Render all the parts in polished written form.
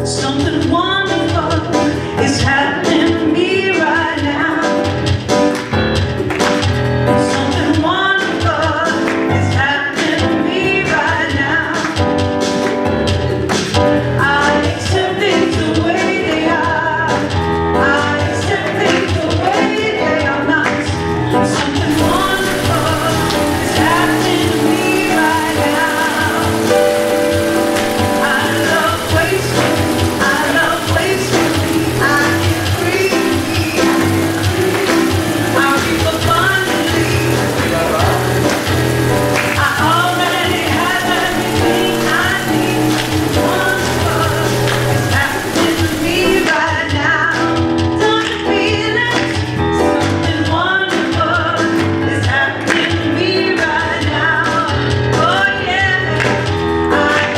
Something wonderful is happening to me right now. Something wonderful is happening to me right now. I accept things the way they are. I accept things the way they are not. Something wonderful is happening to me right now. I love wasting. I love wasting. I can breathe. I reap abundantly. I already have everything I need. Wonderful is happening to me right now. Don't you feel it? Something wonderful is happening to me right now. Oh yeah, I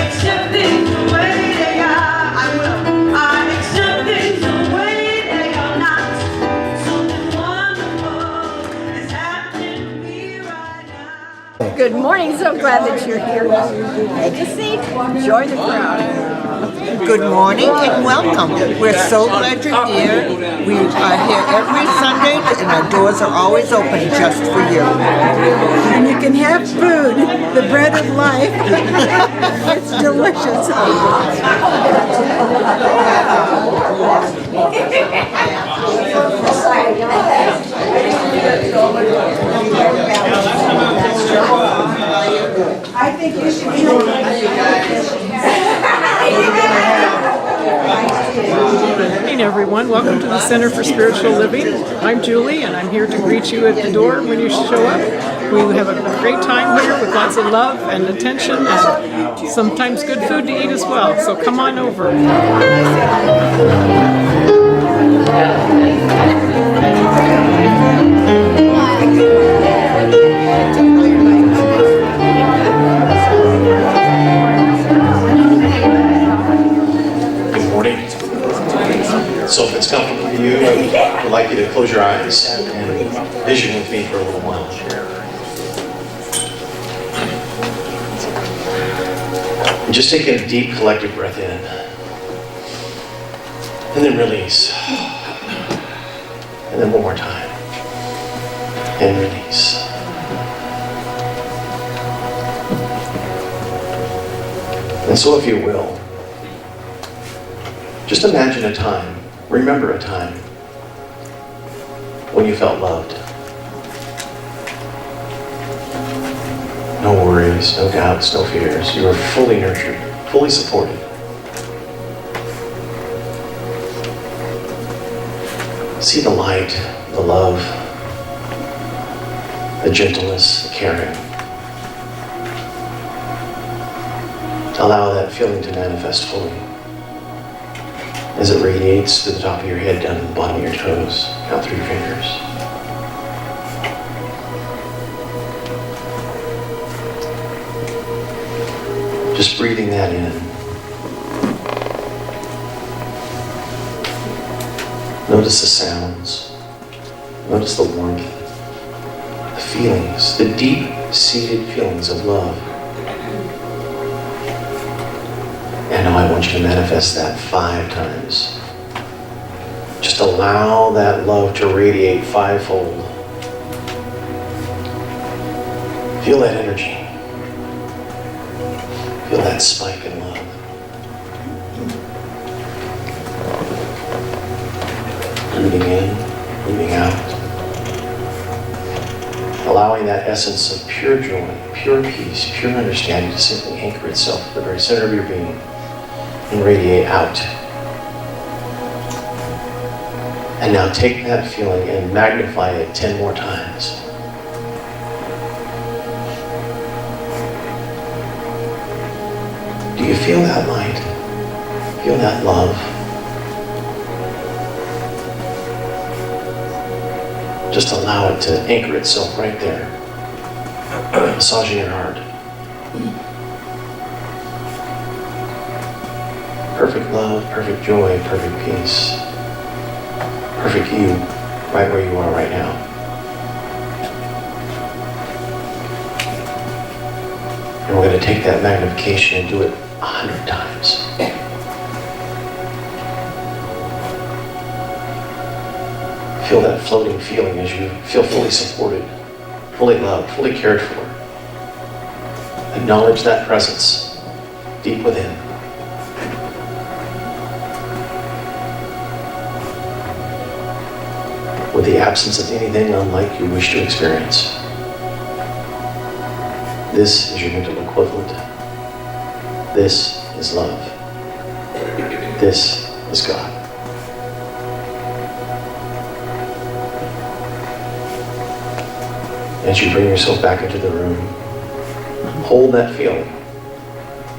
accept things the way they are. I will. I accept things the way they are not. Something wonderful is happening to me right now. Good morning, so glad that you're here. Take a seat, join the crowd. Good morning and welcome. We're so glad you're here. We are here every Sunday and our doors are always open just for you. And you can have food, the bread of life. It's delicious. I think you should be. Hey everyone, welcome to the Center for Spiritual Living. I'm Julie and I'm here to greet you at the door when you show up. We have a great time here with lots of love and attention and sometimes good food to eat as well, so come on over. Good morning. So if it's comfortable for you, I would like you to close your eyes and vision with me for a little while. And just take a deep collective breath in. And then release. And then one more time. And release. And so if you will, just imagine a time, remember a time when you felt loved. No worries, no doubts, no fears. You were fully nurtured, fully supported. See the light, the love, the gentleness, the caring. Allow that feeling to manifest fully as it radiates to the top of your head, down to the bottom of your toes, out through your fingers. Just breathing that in. Notice the sounds. Notice the warmth, the feelings, the deep-seated feelings of love. And now I want you to manifest that 5 times. Just allow that love to radiate 5-fold. Feel that energy. Feel that spike in love. Breathing in, breathing out. Allowing that essence of pure joy, pure peace, pure understanding to simply anchor itself at the very center of your being and radiate out. And now take that feeling and magnify it 10 more times. Do you feel that light? Feel that love? Just allow it to anchor itself right there, massaging your heart. Perfect love, perfect joy, perfect peace. Perfect you, right where you are right now. And we're going to take that magnification and do it 100 times. Feel that floating feeling as you feel fully supported, fully loved, fully cared for. Acknowledge that presence deep within. With the absence of anything unlike you wish to experience. This is your mental equivalent. This is love. This is God. As you bring yourself back into the room, hold that feeling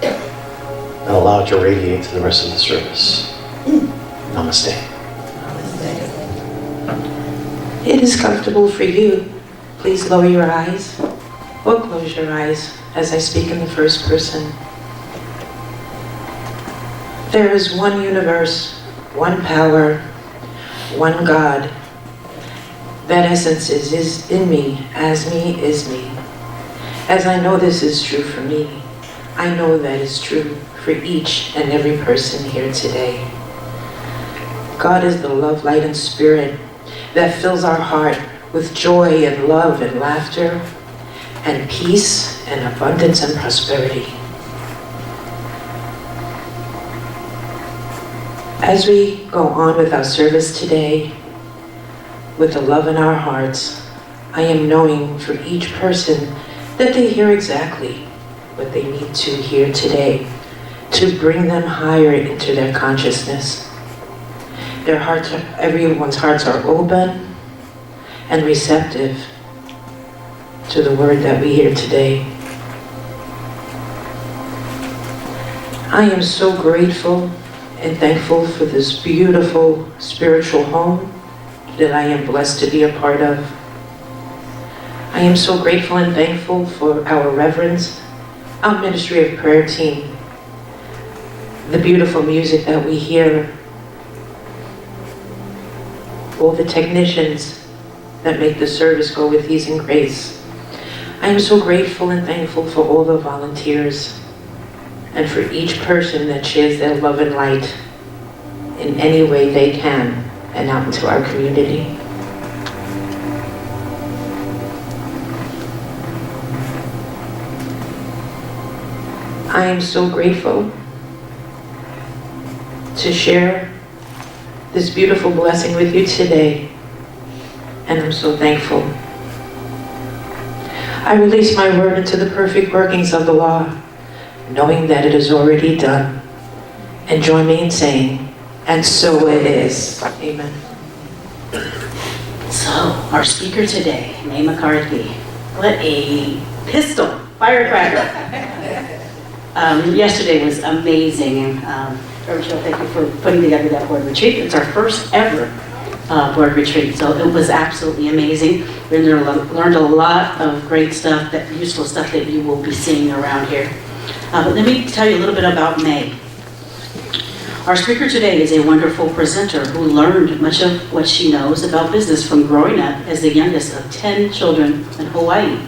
and allow it to radiate to the rest of the service. Namaste. It is comfortable for you. Please lower your eyes or close your eyes as I speak in the first person. There is one universe, one power, one God. That essence is in me, as me is me. As I know this is true for me, I know that is true for each and every person here today. God is the love, light, and spirit that fills our heart with joy and love and laughter and peace and abundance and prosperity. As we go on with our service today, with the love in our hearts, I am knowing for each person that they hear exactly what they need to hear today to bring them higher into their consciousness. Their hearts, everyone's hearts are open and receptive to the word that we hear today. I am so grateful and thankful for this beautiful spiritual home that I am blessed to be a part of. I am so grateful and thankful for our reverends, our Ministry of Prayer team, the beautiful music that we hear, all the technicians that make the service go with ease and grace. I am so grateful and thankful for all the volunteers and for each person that shares their love and light in any way they can and out into our community. I am so grateful to share this beautiful blessing with you today, and I'm so thankful. I release my word into the perfect workings of the law, knowing that it is already done. And join me in saying, and so it is. Amen. So, our speaker today, May McCarthy. What a pistol, firecracker. Yesterday was amazing. Rachel, thank you for putting together that board retreat. It's our first ever board retreat, so it was absolutely amazing. We learned a lot of great stuff, that useful stuff that you will be seeing around here. But let me tell you a little bit about May. Our speaker today is a wonderful presenter who learned much of what she knows about business from growing up as the youngest of 10 children in Hawaii.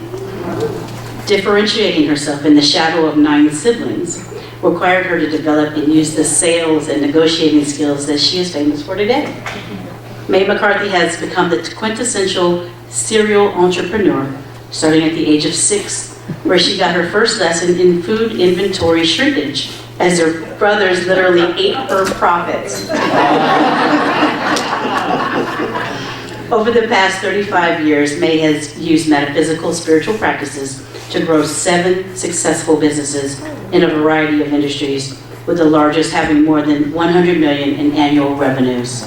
Differentiating herself in the shadow of 9 siblings required her to develop and use the sales and negotiating skills that she is famous for today. May McCarthy has become the quintessential serial entrepreneur, starting at the age of 6, where she got her first lesson in food inventory shrinkage, as her brothers literally ate her profits. Over the past 35 years, May has used metaphysical spiritual practices to grow 7 successful businesses in a variety of industries, with the largest having more than 100 million in annual revenues.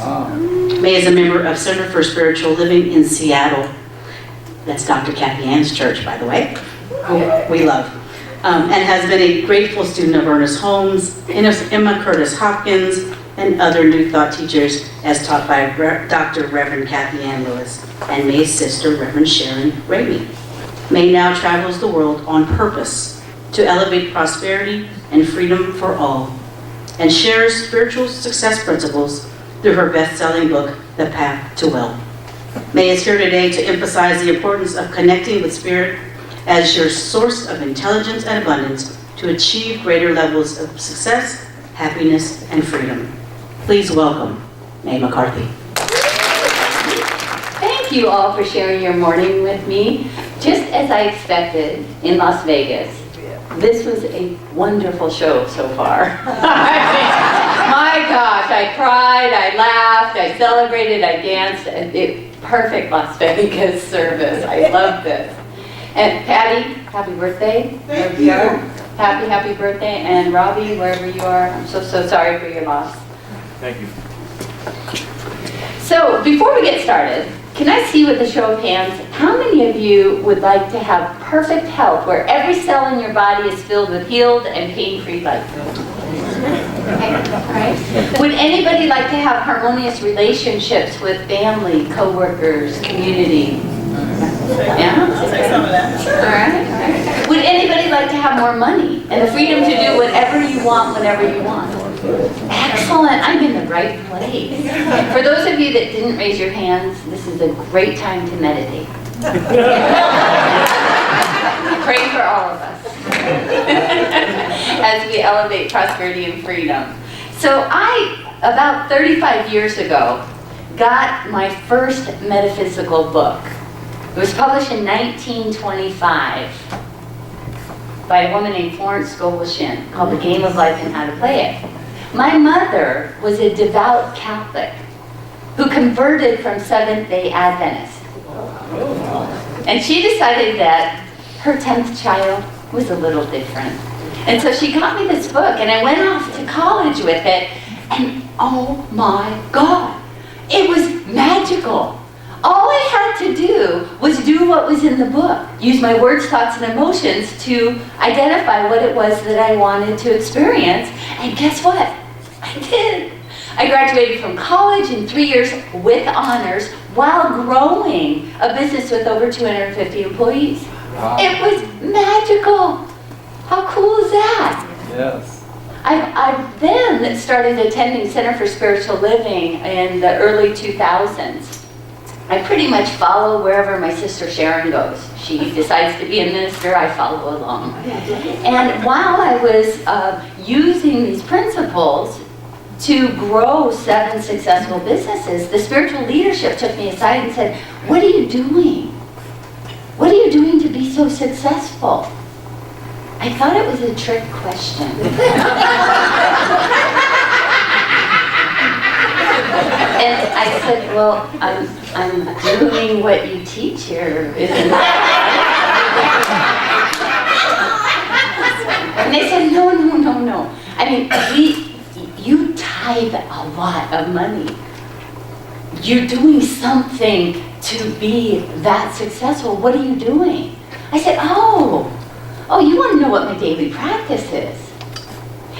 May is a member of Center for Spiritual Living in Seattle. That's Dr. Kathy Ann's church, by the way, who we love. And has been a grateful student of Ernest Holmes, Emma Curtis Hopkins, and other New Thought teachers as taught by Dr. Reverend Kathy Ann Lewis and May's sister, Reverend Sharon Ramey. May now travels the world on purpose to elevate prosperity and freedom for all, and shares spiritual success principles through her best-selling book, The Path to Wealth. May is here today to emphasize the importance of connecting with Spirit as your source of intelligence and abundance to achieve greater levels of success, happiness, and freedom. Please welcome May McCarthy. thank you all for sharing your morning with me. Just as I expected in Las Vegas, this was a wonderful show so far. My gosh, I cried, I laughed, I celebrated, I danced. Perfect Las Vegas service. I love this. And Patty, happy birthday. Wherever you are. Happy birthday. And Robbie, wherever you are, I'm so sorry for your loss. Thank you. So before we get started, can I see with a show of hands, how many of you would like to have perfect health where every cell in your body is filled with healed and pain-free life? Okay, all right. Would anybody like to have harmonious relationships with family, co-workers, community? Yeah? Say some of that. All right. Would anybody like to have more money and the freedom to do whatever you want whenever you want? Excellent. I'm in the right place. For those of you that didn't raise your hands, this is a great time to meditate. Pray for all of us as we elevate prosperity and freedom. So about 35 years ago, got my first metaphysical book. It was published in 1925 by a woman named Florence Scovel-Shinn called The Game of Life and How to Play It. My mother was a devout Catholic who converted from Seventh-day Adventist. And she decided that her 10th child was a little different. And so she got me this book, and I went off to college with it, and oh my God, it was magical. All I had to do was do what was in the book, use my words, thoughts, and emotions to identify what it was that I wanted to experience, and guess what? I did. I graduated from college in 3 years with honors while growing a business with over 250 employees. Wow. It was magical. How cool is that? Yes. I then started attending Center for Spiritual Living in the early 2000s. I pretty much follow wherever my sister Sharon goes. She decides to be a minister, I follow along. And while I was using these principles to grow 7 successful businesses, the spiritual leadership took me aside and said, what are you doing? What are you doing to be so successful? I thought it was a trick question. And I said, well, I'm doing what you teach here, isn't it? And they said, no. I mean, you tithe a lot of money. You're doing something to be that successful. What are you doing? I said, oh, you want to know what my daily practice is?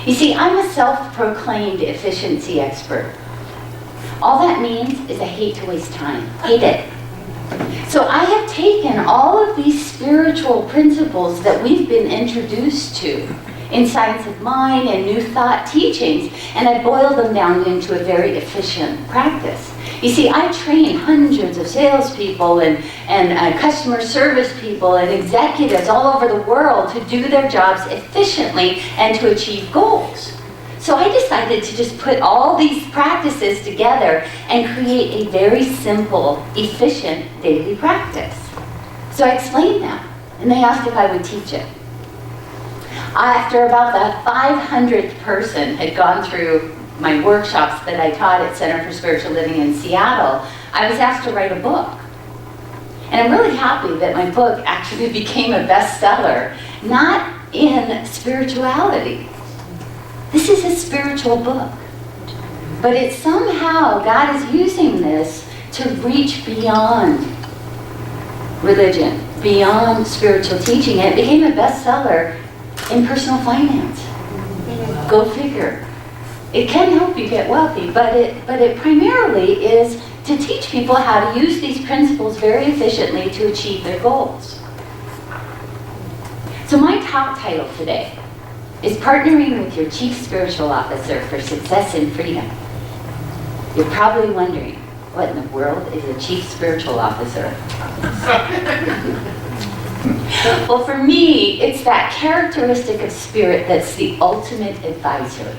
You see, I'm a self-proclaimed efficiency expert. All that means is I hate to waste time. Hate it. So I have taken all of these spiritual principles that we've been introduced to in Science of Mind and New Thought teachings, and I boiled them down into a very efficient practice. You see, I train hundreds of salespeople and customer service people and executives all over the world to do their jobs efficiently and to achieve goals. So I decided to just put all these practices together and create a very simple, efficient daily practice. So I explained that, and they asked if I would teach it. After about the 500th person had gone through my workshops that I taught at Center for Spiritual Living in Seattle, I was asked to write a book. And I'm really happy that my book actually became a bestseller, not in spirituality. This is a spiritual book. But it's somehow, God is using this to reach beyond religion, beyond spiritual teaching. And it became a bestseller in personal finance. Go figure. It can help you get wealthy, but it primarily is to teach people how to use these principles very efficiently to achieve their goals. So my top title today is Partnering with Your Chief Spiritual Officer for Success and Freedom. You're probably wondering, what in the world is a Chief Spiritual Officer? Well, for me, it's that characteristic of spirit that's the ultimate advisor.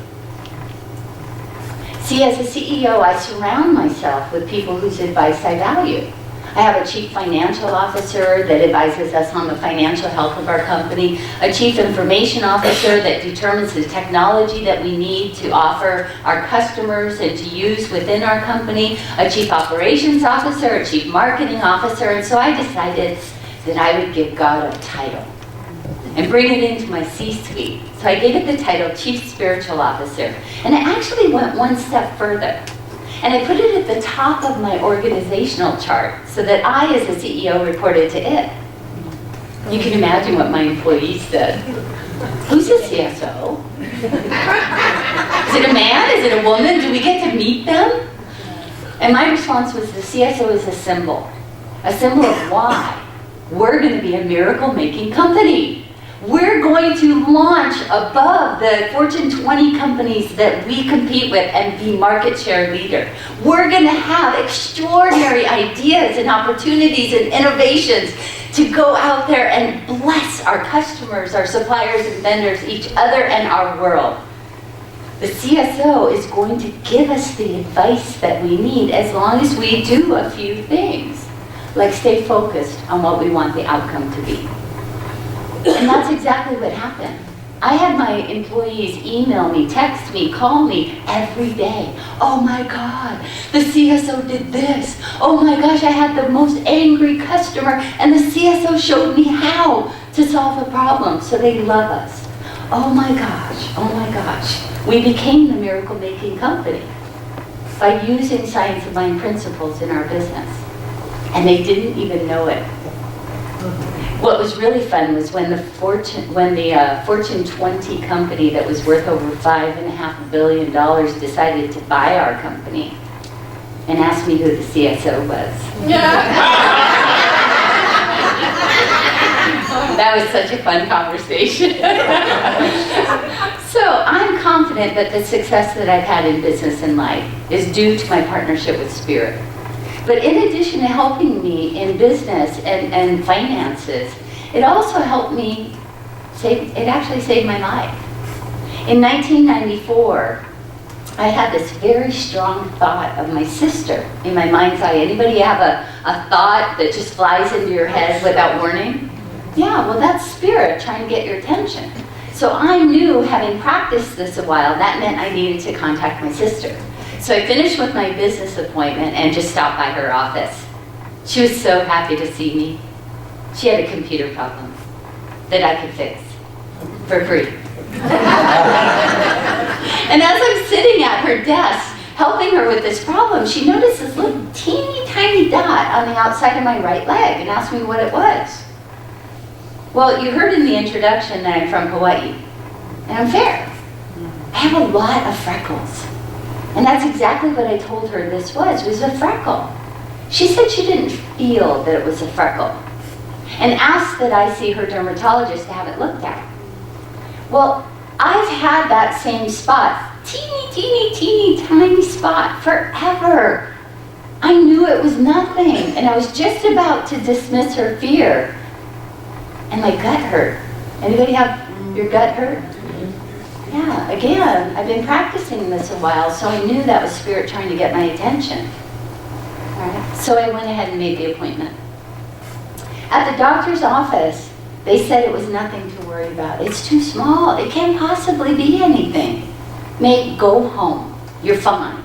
See, as a CEO, I surround myself with people whose advice I value. I have a chief financial officer that advises us on the financial health of our company, a chief information officer that determines the technology that we need to offer our customers and to use within our company, a chief operations officer, a chief marketing officer, and so I decided that I would give God a title and bring it into my C-suite. So I gave it the title Chief Spiritual Officer. And I actually went one step further. And I put it at the top of my organizational chart so that I, as a CEO, reported to it. You can imagine what my employees said. Who's the CSO? Is it a man? Is it a woman? Do we get to meet them? And my response was, the CSO is a symbol of why we're going to be a miracle-making company. We're going to launch above the Fortune 20 companies that we compete with and be market share leader. We're going to have extraordinary ideas and opportunities and innovations to go out there and bless our customers, our suppliers and vendors, each other and our world. The CSO is going to give us the advice that we need as long as we do a few things, like stay focused on what we want the outcome to be. And that's exactly what happened. I had my employees email me, text me, call me every day. Oh my God, the CSO did this. Oh my gosh, I had the most angry customer and the CSO showed me how to solve a problem. So they love us. Oh my gosh. We became the miracle-making company by using science of mind principles in our business. And they didn't even know it. What was really fun was when the Fortune 20 company that was worth over $5.5 billion decided to buy our company and asked me who the CSO was. That was such a fun conversation. So I'm confident that the success that I've had in business and life is due to my partnership with Spirit. But in addition to helping me in business and finances, it also helped me it actually saved my life. In 1994, I had this very strong thought of my sister in my mind's eye. Anybody have a thought that just flies into your head without warning? Yeah, well that's Spirit trying to get your attention. So I knew, having practiced this a while, that meant I needed to contact my sister. So I finished with my business appointment and just stopped by her office. She was so happy to see me. She had a computer problem that I could fix for free. And as I'm sitting at her desk helping her with this problem, she noticed this little teeny tiny dot on the outside of my right leg and asked me what it was. Well, you heard in the introduction that I'm from Hawaii, and I'm fair. I have a lot of freckles. And that's exactly what I told her this was a freckle. She said she didn't feel that it was a freckle and asked that I see her dermatologist to have it looked at. Well, I've had that same spot, teeny tiny spot, forever. I knew it was nothing, and I was just about to dismiss her fear, and my gut hurt. Anybody have your gut hurt? Yeah, again, I've been practicing this a while, so I knew that was Spirit trying to get my attention. All right. So I went ahead and made the appointment. At the doctor's office, they said it was nothing to worry about. It's too small. It can't possibly be anything. May, go home. You're fine.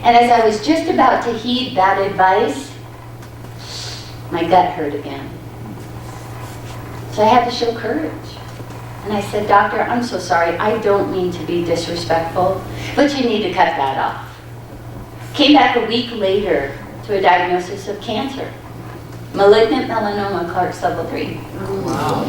And as I was just about to heed that advice, my gut hurt again. So I had to show courage. And I said, Doctor, I'm so sorry. I don't mean to be disrespectful, but you need to cut that off. Came back a week later to a diagnosis of cancer. Malignant melanoma, Clark's level 3. Wow.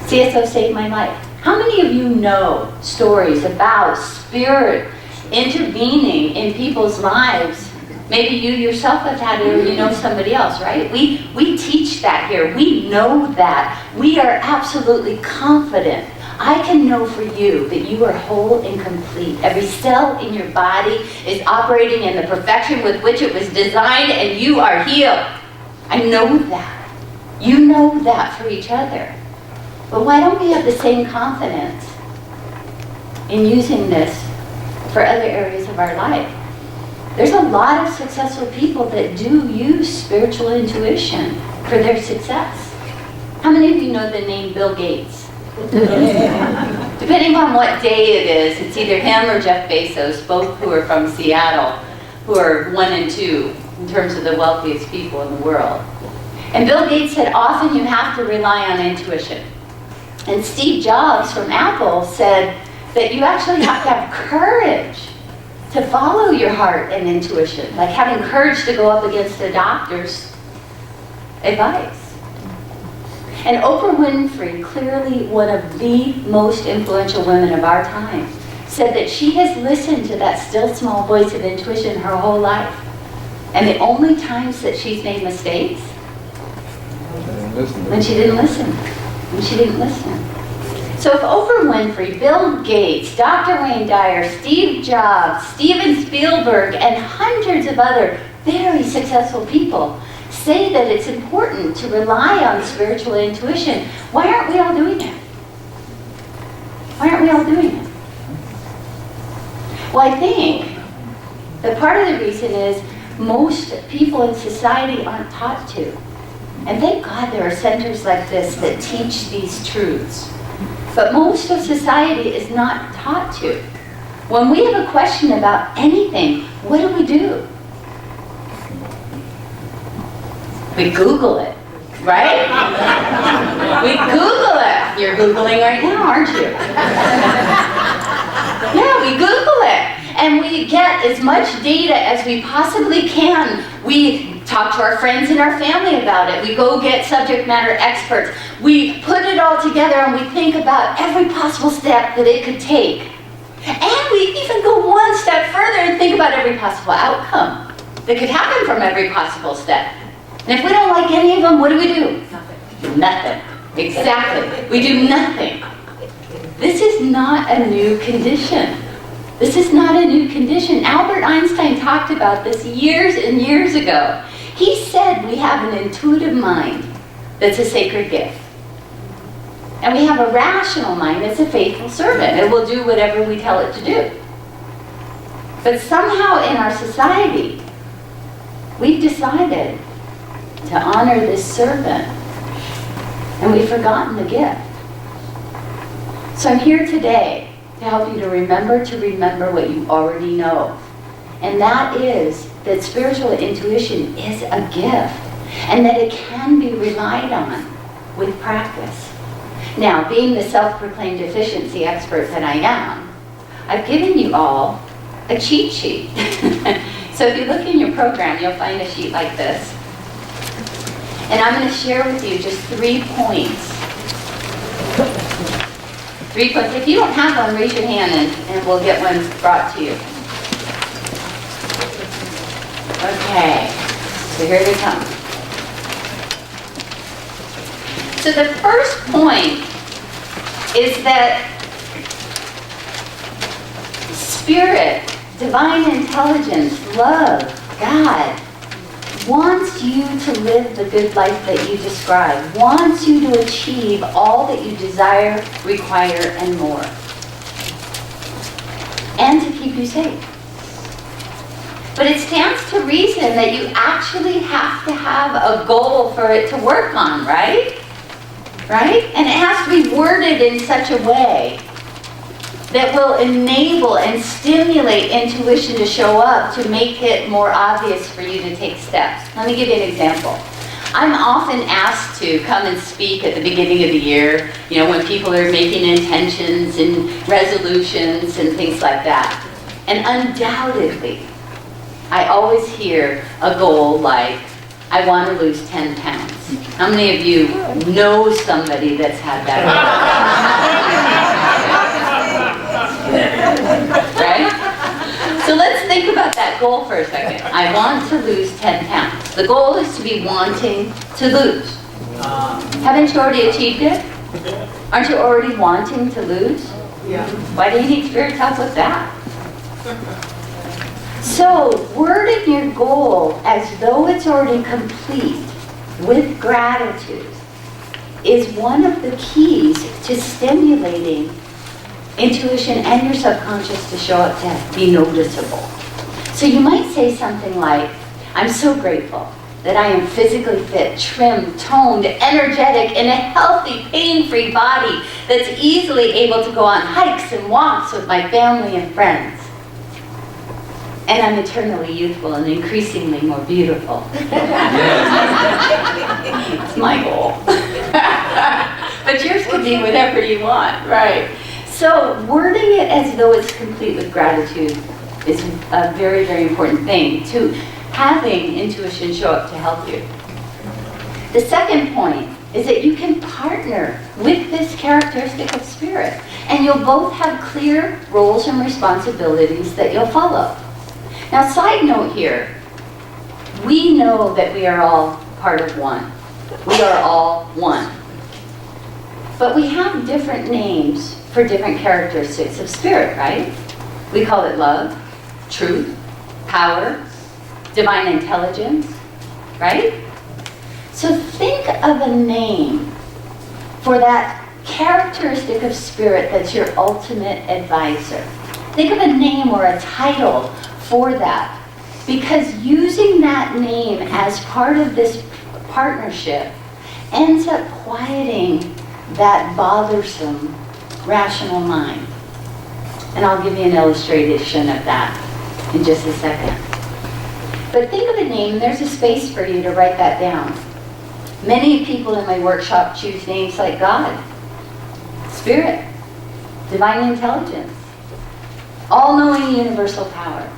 CSO saved my life. How many of you know stories about Spirit intervening in people's lives? Maybe you yourself have had it, or you know somebody else, right? We teach that here. We know that. We are absolutely confident. I can know for you that you are whole and complete. Every cell in your body is operating in the perfection with which it was designed, and you are healed. I know that. You know that for each other. But why don't we have the same confidence in using this for other areas of our life? There's a lot of successful people that do use spiritual intuition for their success. How many of you know the name Bill Gates? Depending on what day it is, it's either him or Jeff Bezos, both who are from Seattle, who are 1 and 2 in terms of the wealthiest people in the world. And Bill Gates said, often you have to rely on intuition. And Steve Jobs from Apple said that you actually have to have courage to follow your heart and intuition, like having courage to go up against a doctor's advice. And Oprah Winfrey, clearly one of the most influential women of our time, said that she has listened to that still small voice of intuition her whole life. And the only times that she's made mistakes, when she didn't listen. When she didn't listen. So if Oprah Winfrey, Bill Gates, Dr. Wayne Dyer, Steve Jobs, Steven Spielberg, and hundreds of other very successful people say that it's important to rely on spiritual intuition, why aren't we all doing it? Why aren't we all doing it? Well, I think that part of the reason is most people in society aren't taught to. And thank God there are centers like this that teach these truths. But most of society is not taught to. When we have a question about anything, what do? We Google it, right? We Google it. You're Googling right now, aren't you? Yeah, we Google it. And we get as much data as we possibly can. We talk to our friends and our family about it. We go get subject matter experts. We put it all together and we think about every possible step that it could take. And we even go one step further and think about every possible outcome that could happen from every possible step. And if we don't like any of them, what do? Nothing. Exactly. We do nothing. This is not a new condition. This is not a new condition. Albert Einstein talked about this years and years ago. He said we have an intuitive mind that's a sacred gift. And we have a rational mind that's a faithful servant. It will do whatever we tell it to do. But somehow in our society, we've decided to honor this servant. And we've forgotten the gift. So I'm here today to help you to remember what you already know. And that is that spiritual intuition is a gift and that it can be relied on with practice. Now, being the self-proclaimed efficiency expert that I am, I've given you all a cheat sheet. So if you look in your program, you'll find a sheet like this. And I'm going to share with you just 3 points. 3 points. If you don't have one, raise your hand and we'll get one brought to you. Okay, so here they come. So the first point is that Spirit, divine intelligence, love, God, wants you to live the good life that you describe, wants you to achieve all that you desire, require, and more, and to keep you safe. But it stands to reason that you actually have to have a goal for it to work on, right? Right? And it has to be worded in such a way that will enable and stimulate intuition to show up, to make it more obvious for you to take steps. Let me give you an example. I'm often asked to come and speak at the beginning of the year, you know, when people are making intentions and resolutions and things like that. And undoubtedly, I always hear a goal like, I want to lose 10 pounds. How many of you know somebody that's had that goal? Right? So let's think about that goal for a second. I want to lose 10 pounds. The goal is to be wanting to lose. Haven't you already achieved it? Aren't you already wanting to lose? Yeah. Why do you need Spirit's help with that? So, wording your goal as though it's already complete with gratitude is one of the keys to stimulating intuition and your subconscious to show up to be noticeable. So you might say something like, I'm so grateful that I am physically fit, trim, toned, energetic, in a healthy, pain-free body that's easily able to go on hikes and walks with my family and friends. And I'm eternally youthful and increasingly more beautiful. It's my goal. But yours could be whatever you want, right? So wording it as though it's complete with gratitude is a very, very important thing to having intuition show up to help you. The second point is that you can partner with this characteristic of spirit, and you'll both have clear roles and responsibilities that you'll follow. Now, side note here, we know that we are all part of one. We are all one. But we have different names for different characteristics of spirit, right? We call it love, truth, power, divine intelligence, right? So think of a name for that characteristic of spirit that's your ultimate advisor. Think of a name or a title for that, because using that name as part of this partnership ends up quieting that bothersome rational mind. And I'll give you an illustration of that in just a second. But think of a name, and there's a space for you to write that down. Many people in my workshop choose names like God, Spirit, Divine Intelligence, All-Knowing Universal Power.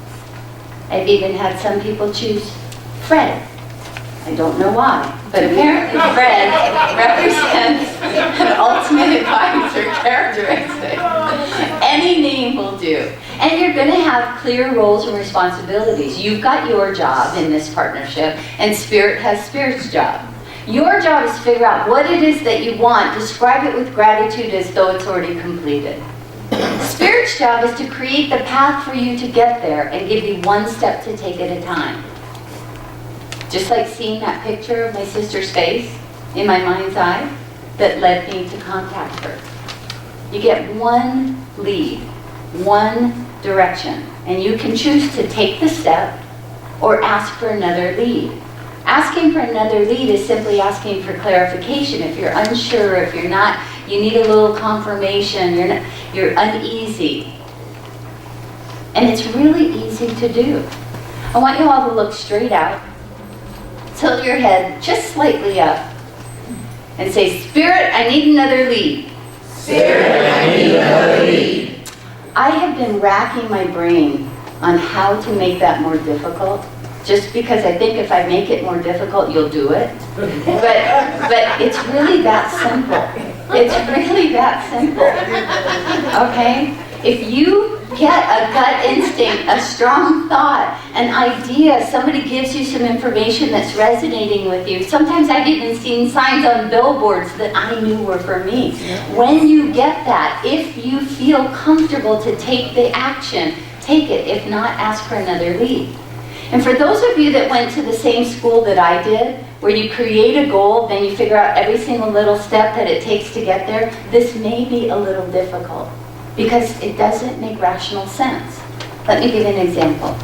I've even had some people choose Fred. I don't know why, but apparently Fred represents an ultimate advisor characteristic. Any name will do. And you're going to have clear roles and responsibilities. You've got your job in this partnership, and Spirit has Spirit's job. Your job is to figure out what it is that you want, describe it with gratitude as though it's already completed. Spirit's job is to create the path for you to get there and give you one step to take at a time. Just like seeing that picture of my sister's face in my mind's eye that led me to contact her. You get one lead, one direction, and you can choose to take the step or ask for another lead. Asking for another lead is simply asking for clarification. If you're unsure, if you're not, you need a little confirmation, you're uneasy. And it's really easy to do. I want you all to look straight out, tilt your head just slightly up, and say, Spirit, I need another lead. Spirit, I need another lead. I have been racking my brain on how to make that more difficult, just because I think if I make it more difficult, you'll do it. But it's really that simple. It's really that simple. Okay? If you get a gut instinct, a strong thought, an idea, somebody gives you some information that's resonating with you. Sometimes I've even seen signs on billboards that I knew were for me. When you get that, if you feel comfortable to take the action, take it. If not, ask for another lead. And for those of you that went to the same school that I did, where you create a goal, then you figure out every single little step that it takes to get there, this may be a little difficult because it doesn't make rational sense. Let me give you an example.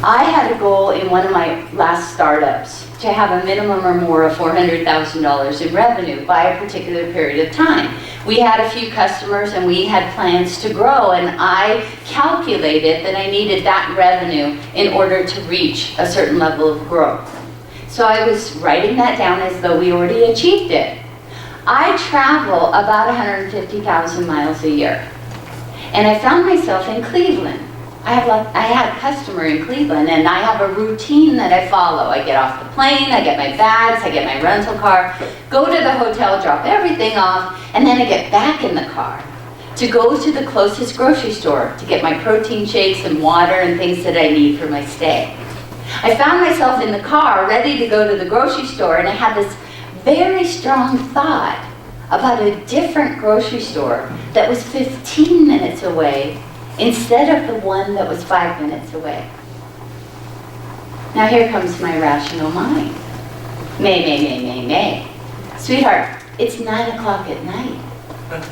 I had a goal in one of my last startups to have a minimum or more of $400,000 in revenue by a particular period of time. We had a few customers and we had plans to grow, and I calculated that I needed that revenue in order to reach a certain level of growth. So I was writing that down as though we already achieved it. I travel about 150,000 miles a year, and I found myself in Cleveland. I had a customer in Cleveland, and I have a routine that I follow. I get off the plane, I get my bags, I get my rental car, go to the hotel, drop everything off, and then I get back in the car to go to the closest grocery store to get my protein shakes and water and things that I need for my stay. I found myself in the car ready to go to the grocery store, and I had this very strong thought about a different grocery store that was 15 minutes away instead of the one that was 5 minutes away. Now here comes my rational mind. May. Sweetheart, it's 9 o'clock at night.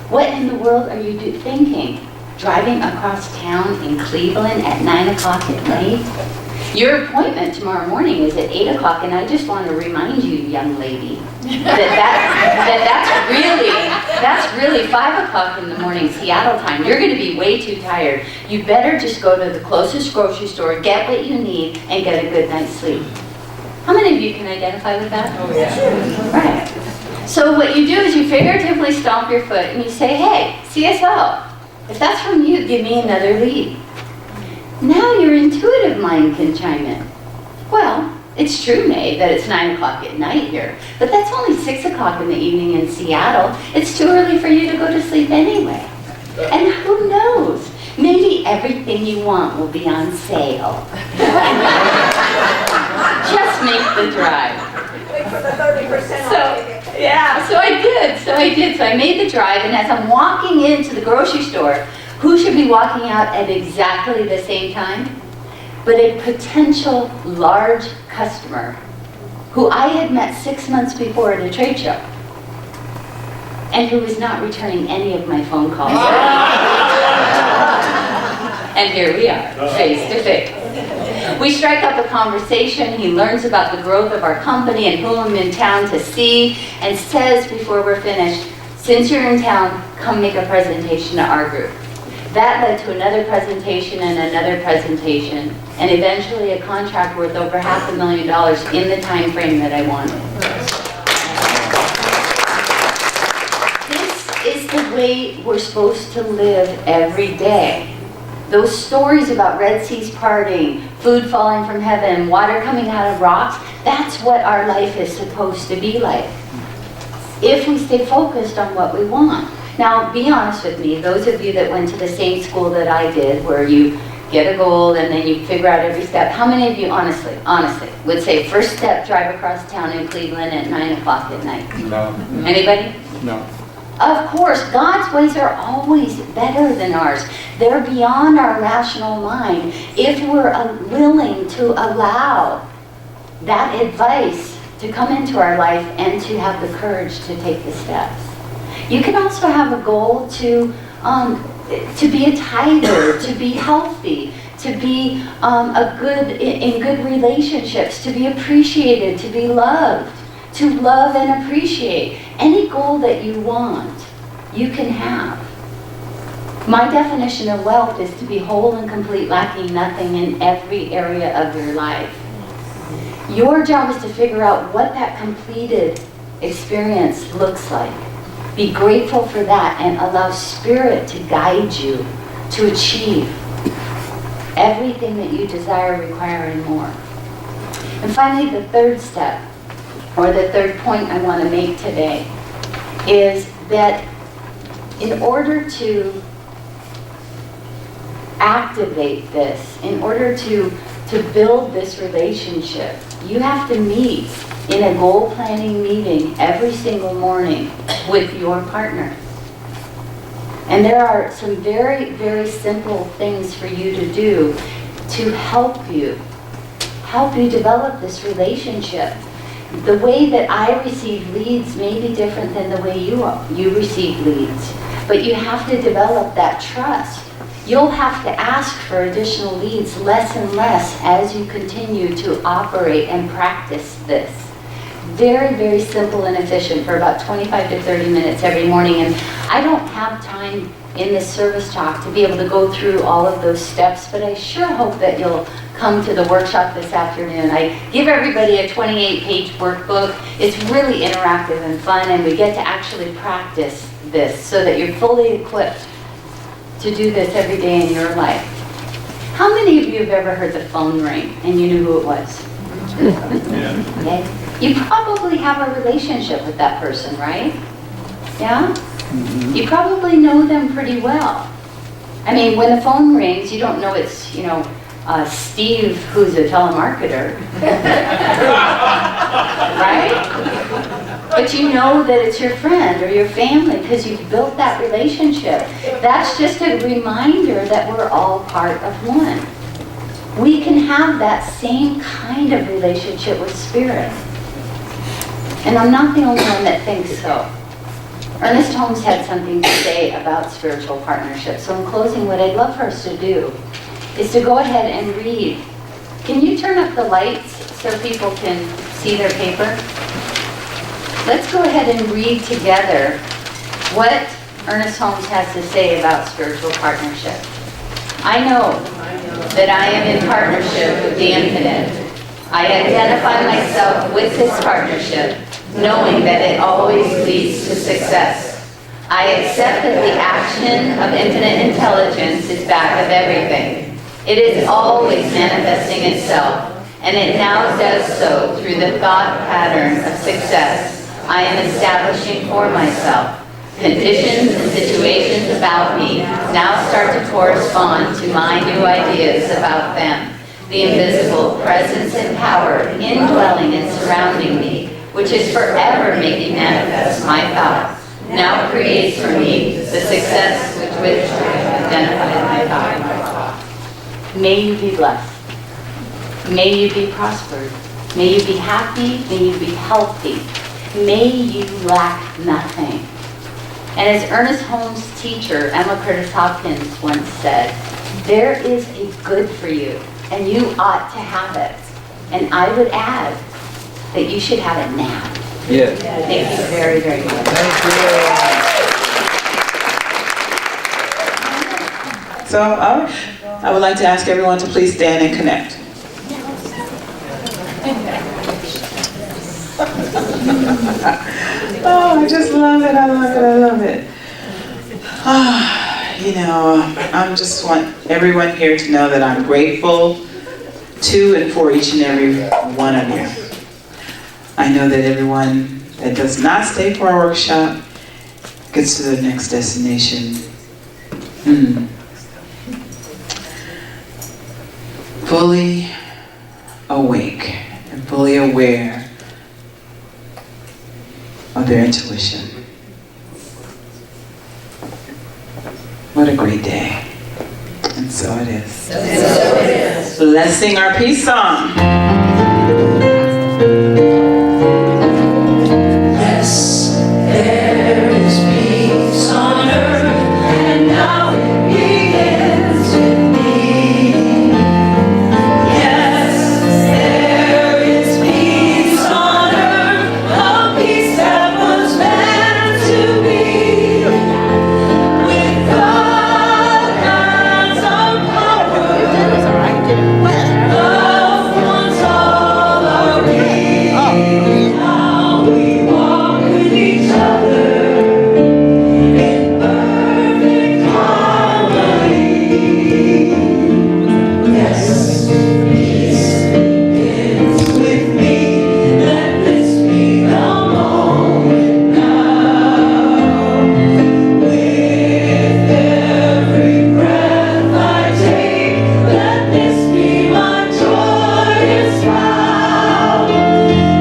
What in the world are you thinking? driving across town in Cleveland at 9 o'clock at night? Your appointment tomorrow morning is at 8 o'clock, and I just want to remind you, young lady, that's really 5 o'clock in the morning Seattle time. You're going to be way too tired. You better just go to the closest grocery store, get what you need, and get a good night's sleep. How many of you can identify with that? Oh, yeah. Right. So what you do is you figuratively stomp your foot and you say, hey, CSO, if that's from you, give me another lead. Now your intuitive mind can chime in. Well, it's true, May, that it's 9 o'clock at night here, but that's only 6 o'clock in the evening in Seattle. It's too early for you to go to sleep anyway. And who knows? Maybe everything you want will be on sale. Just make the drive. Wait for the 30% So I did. So I made the drive, and as I'm walking into the grocery store, who should be walking out at exactly the same time? But a potential large customer who I had met 6 months before at a trade show, and who was not returning any of my phone calls. And here we are, face to face. We strike up a conversation. He learns about the growth of our company and who I'm in town to see, and says before we're finished, since you're in town, come make a presentation to our group. That led to another presentation and another presentation, and eventually a contract worth over $500,000 in the time frame that I wanted. This is the way we're supposed to live every day. Those stories about Red Seas parting, food falling from heaven, water coming out of rocks, that's what our life is supposed to be like, if we stay focused on what we want. Now, be honest with me, those of you that went to the same school that I did, where you get a goal and then you figure out every step, how many of you honestly, would say first step, drive across town in Cleveland at 9 o'clock at night? No. Anybody? No. Of course, God's ways are always better than ours. They're beyond our rational mind if we're willing to allow that advice to come into our life and to have the courage to take the steps. You can also have a goal to be a tither, to be healthy, to be in good relationships, to be appreciated, to be loved, to love and appreciate. Any goal that you want, you can have. My definition of wealth is to be whole and complete, lacking nothing in every area of your life. Your job is to figure out what that completed experience looks like. Be grateful for that and allow Spirit to guide you to achieve everything that you desire, require, and more. And finally, the third step, or the third point I want to make today, is that in order to activate this, in order to build this relationship, you have to meet in a goal planning meeting every single morning with your partner. And there are some very, very simple things for you to do to help you develop this relationship. The way that I receive leads may be different than the way you receive leads, but you have to develop that trust. You'll have to ask for additional leads less and less as you continue to operate and practice this. Very, very simple and efficient for about 25 to 30 minutes every morning. And I don't have time in this service talk to be able to go through all of those steps, but I sure hope that you'll come to the workshop this afternoon. I give everybody a 28-page workbook. It's really interactive and fun, and we get to actually practice this so that you're fully equipped to do this every day in your life. How many of you have ever heard the phone ring and you knew who it was? Okay. You probably have a relationship with that person, right? Yeah? You probably know them pretty well. I mean, when the phone rings, you don't know it's, Steve, who's a telemarketer. Right? But you know that it's your friend or your family because you've built that relationship. That's just a reminder that we're all part of one. We can have that same kind of relationship with Spirit. And I'm not the only one that thinks so. Ernest Holmes had something to say about spiritual partnership. So in closing, what I'd love for us to do is to go ahead and read. Can you turn up the lights so people can see their paper? Let's go ahead and read together what Ernest Holmes has to say about spiritual partnership. I know that I am in partnership with the infinite. I identify myself with this partnership, knowing that it always leads to success. I accept that the action of infinite intelligence is back of everything. It is always manifesting itself, and it now does so through the thought pattern of success I am establishing for myself. Conditions and situations about me now start to correspond to my new ideas about them. The invisible presence and power indwelling and surrounding me, which is forever making manifest my thoughts, now creates for me the success with which I have identified my thought. May you be blessed. May you be prospered. May you be happy. May you be healthy. May you lack nothing. And as Ernest Holmes' teacher, Emma Curtis Hopkins, once said, there is a good for you, and you ought to have it. And I would add that you should have it now. Yeah. Thank you very, very much. Thank you. So, I would like to ask everyone to please stand and connect. Oh, I just love it, I love it, I love it. I just want everyone here to know that I'm grateful to and for each and every one of you. I know that everyone that does not stay for our workshop gets to the next destination fully awake and fully aware of their intuition. What a great day. And so it is. So let's sing our peace song. Yes, there is peace on earth, and now it begins with me. Yes, there is peace on earth, a peace that was meant to be. With God as our power, loved ones all are we. Now we walk with each other in perfect harmony. Yes, peace begins with me. Let this be the moment now. With every breath I take, let this be my joyous vow.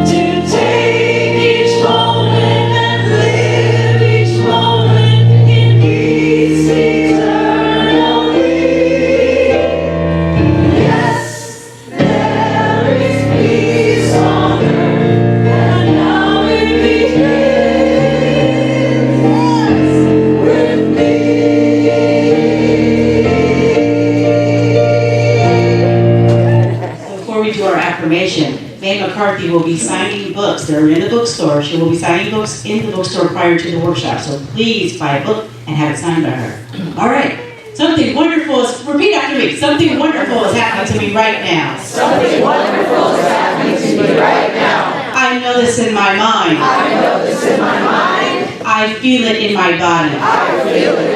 To take each moment and live each moment in peace eternally. Yes, there is peace on earth, and now it begins with me. Before we do our affirmation, Mae McCarthy will be signing books. They're in the bookstore. She will be signing books in the bookstore prior to the workshop. So please buy a book and have it signed by her. All right. Something wonderful is, repeat after me. Something wonderful is happening to me right now. Something wonderful is happening to me right now. I know this in my mind. I know this in my mind. I feel it in my body. I feel it